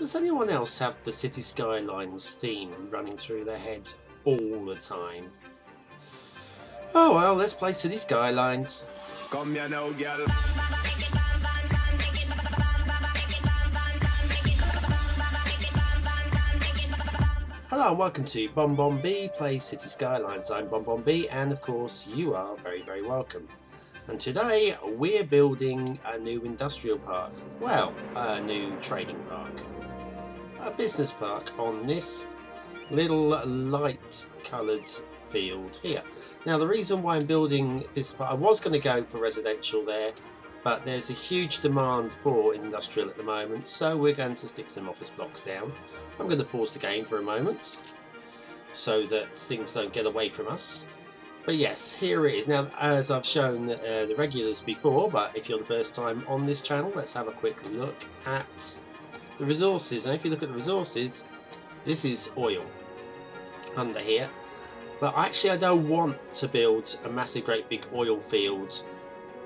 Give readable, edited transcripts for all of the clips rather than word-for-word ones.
Does anyone else have the Cities Skylines theme running through their head all the time? Oh well, let's play Cities Skylines. Come here now, girl. Hello and welcome to Bon Bon B Plays Cities Skylines. I'm Bon Bon B, and of course you are very welcome. And today we're building a new industrial park. Well, a new trading park. A business park on this little light coloured field here. Now the reason why I'm building this park, I was going to go for residential there, but there's a huge demand for industrial at the moment, so we're going to stick some office blocks down. I'm going to pause the game for a moment so that things don't get away from us. But yes, here it is. Now, as I've shown the regulars before, but if you're the first time on this channel, let's have a quick look at the resources. And if you look at the resources, this is oil under here. But actually I don't want to build a massive great big oil field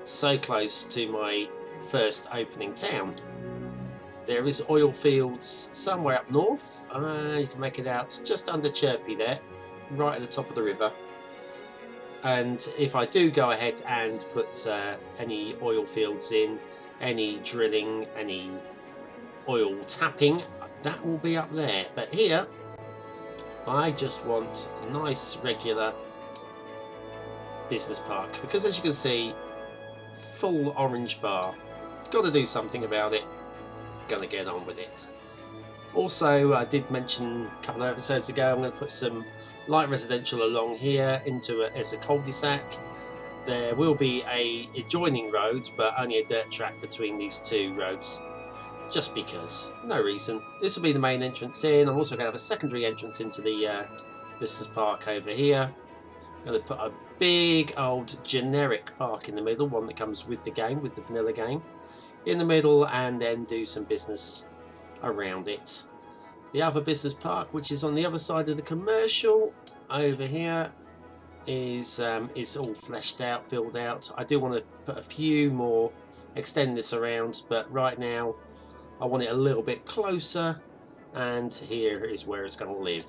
so close to my first opening town. There is oil fields somewhere up north. You can make it out just under Chirpy there, right at the top of the river. And if I do go ahead and put any oil fields in, any drilling, any oil tapping, that will be up there. But here I just want a nice regular business park, because as you can see, full orange bar. Got to do something about it. Gonna get on with it. Also, I did mention a couple of episodes ago, I'm going to put some light residential along here as a cul-de-sac. There will be a adjoining road, but only a dirt track between these two roads, just because, no reason. This will be the main entrance in. I'm also going to have a secondary entrance into the business park over here. I'm going to put a big old generic park in the middle, one that comes with the game, with the vanilla game, in the middle, and then do some business around it. The other business park, which is on the other side of the commercial over here, is all fleshed out, filled out. I do want to put a few more, extend this around, but right now I want it a little bit closer, and here is where it's going to live.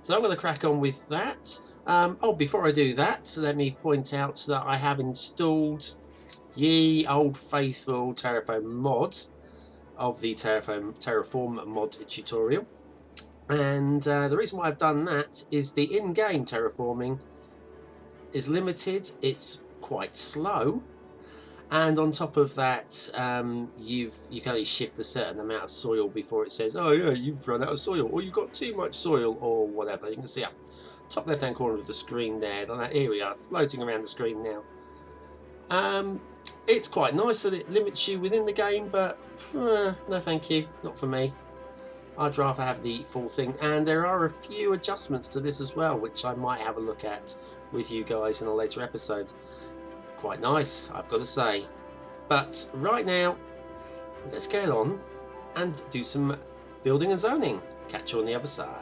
So I'm going to crack on with that. Oh, before I do that, let me point out that I have installed ye old faithful Terraform mod of the Terraform mod tutorial. And the reason why I've done that is the in-game terraforming is limited, it's quite slow, and on top of that you can only shift a certain amount of soil before it says, oh yeah, you've run out of soil, or you've got too much soil, or whatever. You can see up top left hand corner of the screen there, here we are, floating around the screen now. It's quite nice that it limits you within the game, but no thank you, not for me. I'd rather have the full thing, and there are a few adjustments to this as well, which I might have a look at with you guys in a later episode. Quite nice, I've got to say. But right now, let's get on and do some building and zoning. Catch you on the other side.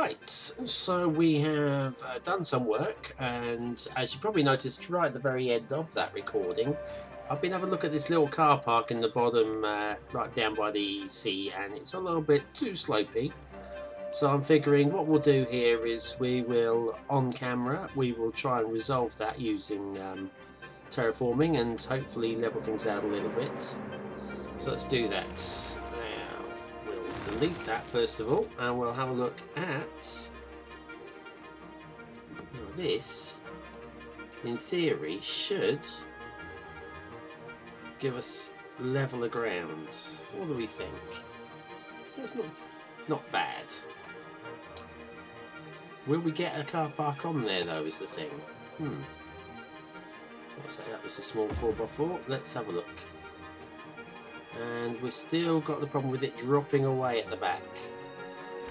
Right, so we have done some work, and as you probably noticed right at the very end of that recording, I've been having a look at this little car park in the bottom, right down by the sea, and it's a little bit too slopey. So I'm figuring what we'll do here is we will, on camera, we will try and resolve that using terraforming and hopefully level things out a little bit. So let's do that. We'll delete that first of all, and we'll have a look at this. In theory, should give us level of ground. What do we think? That's not bad. Will we get a car park on there though? Is the thing. Let's say that was a small 4x4. Let's have a look. And we've still got the problem with it dropping away at the back.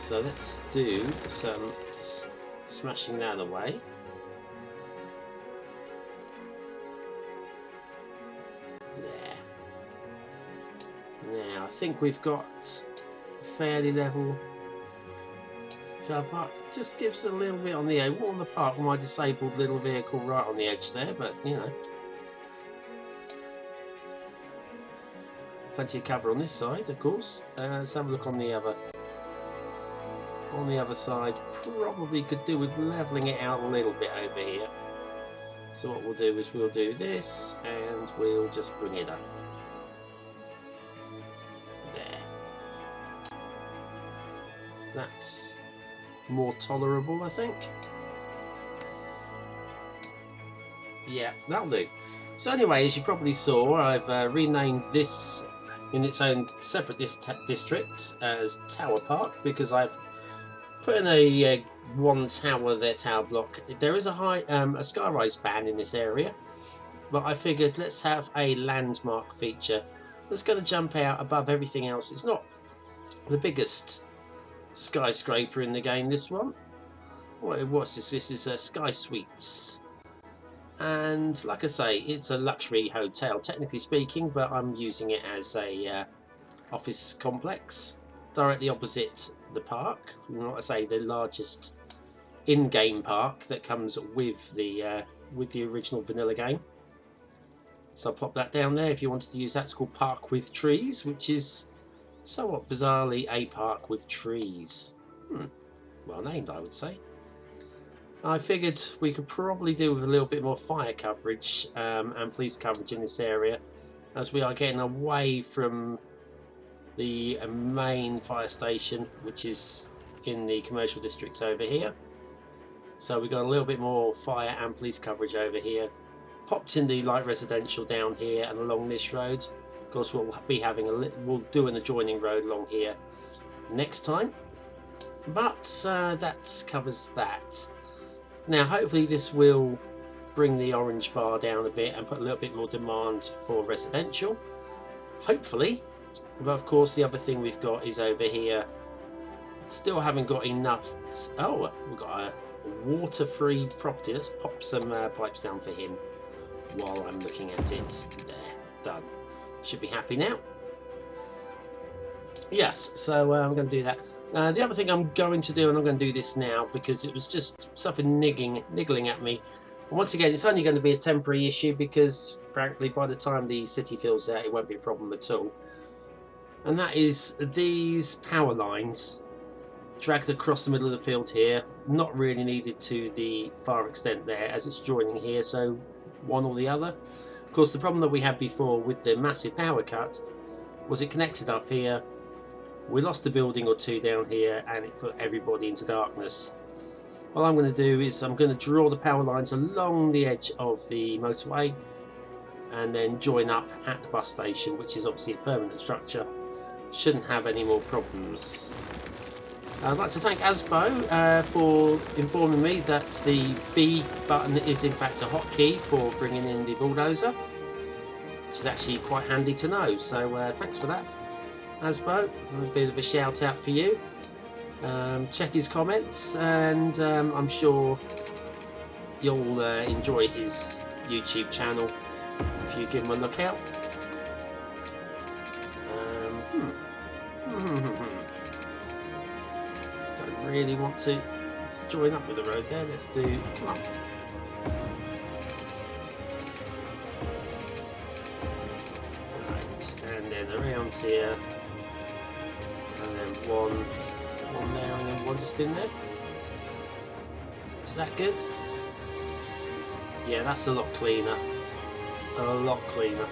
So let's do some smashing that away. There. Now I think we've got fairly level car park. Just gives a little bit on the edge. On the park with my disabled little vehicle right on the edge there, but you know. Plenty of cover on this side, of course. Let's have a look on the other. On the other side, probably could do with levelling it out a little bit over here. So what we'll do is we'll do this, and we'll just bring it up. There. That's more tolerable, I think. Yeah, that'll do. So anyway, as you probably saw, I've renamed this in its own separate district as Tower Park, because I've put in a one tower there, tower block. There is a skyrise ban in this area, but I figured let's have a landmark feature that's going to jump out above everything else. It's not the biggest skyscraper in the game, this one. What's this? This is Sky Suites. And like I say, it's a luxury hotel, technically speaking, but I'm using it as a office complex directly opposite the park. Like I say, the largest in-game park that comes with the original vanilla game. So I'll pop that down there if you wanted to use that. It's called Park with Trees, which is somewhat bizarrely a park with trees. Well named, I would say. I figured we could probably do with a little bit more fire coverage and police coverage in this area, as we are getting away from the main fire station, which is in the commercial districts over here. So we've got a little bit more fire and police coverage over here. Popped in the light residential down here and along this road. Of course, we'll be having we'll do an adjoining road along here next time, but that covers that. Now hopefully this will bring the orange bar down a bit and put a little bit more demand for residential, hopefully. But of course the other thing we've got is over here, still haven't got enough. Oh, we've got a water-free property. Let's pop some pipes down for him while I'm looking at it. There, done. Should be happy now. Yes, so I'm going to do that. The other thing I'm going to do, and I'm going to do this now because it was just something niggling at me. And once again, it's only going to be a temporary issue because, frankly, by the time the city fills out, it won't be a problem at all. And that is these power lines dragged across the middle of the field here, not really needed to the far extent there as it's joining here, so one or the other. Of course, the problem that we had before with the massive power cut was it connected up here. We lost a building or two down here and it put everybody into darkness. What I'm going to do is I'm going to draw the power lines along the edge of the motorway and then join up at the bus station, which is obviously a permanent structure. Shouldn't have any more problems. I'd like to thank Asbo for informing me that the B button is in fact a hotkey for bringing in the bulldozer, which is actually quite handy to know, so thanks for that, Asbo. A bit of a shout out for you. Check his comments, and I'm sure you'll enjoy his YouTube channel if you give him a look out. Don't really want to join up with the road there. Let's do, come on. Right, and then around here, and then one there, and then one just in there. Is that good? Yeah, that's a lot cleaner. A lot cleaner.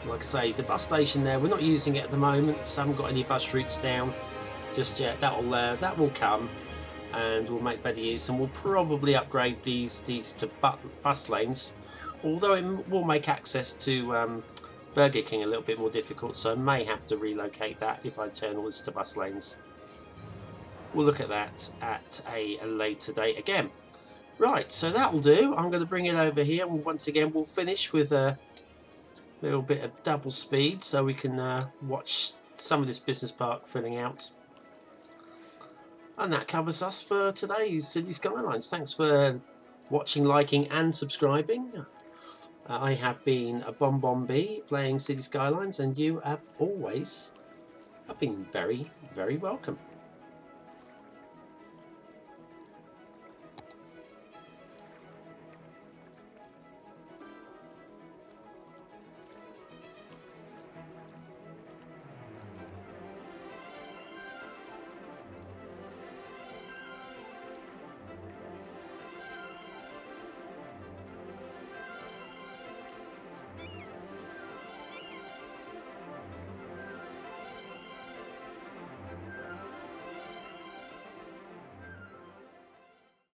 Like I say, the bus station there, we're not using it at the moment, so I haven't got any bus routes down just yet. That will come, and we'll make better use, and we'll probably upgrade these to bus lanes, although it will make access to Burger King a little bit more difficult, so I may have to relocate that if I turn all this to bus lanes. We'll look at that at a later date again. Right, so that'll do. I'm going to bring it over here, and once again we'll finish with a little bit of double speed so we can watch some of this business park filling out. And that covers us for today's Cities Skylines. Thanks for watching, liking and subscribing. I have been a Bon Bee playing Cities Skylines, and you have always been very, very welcome.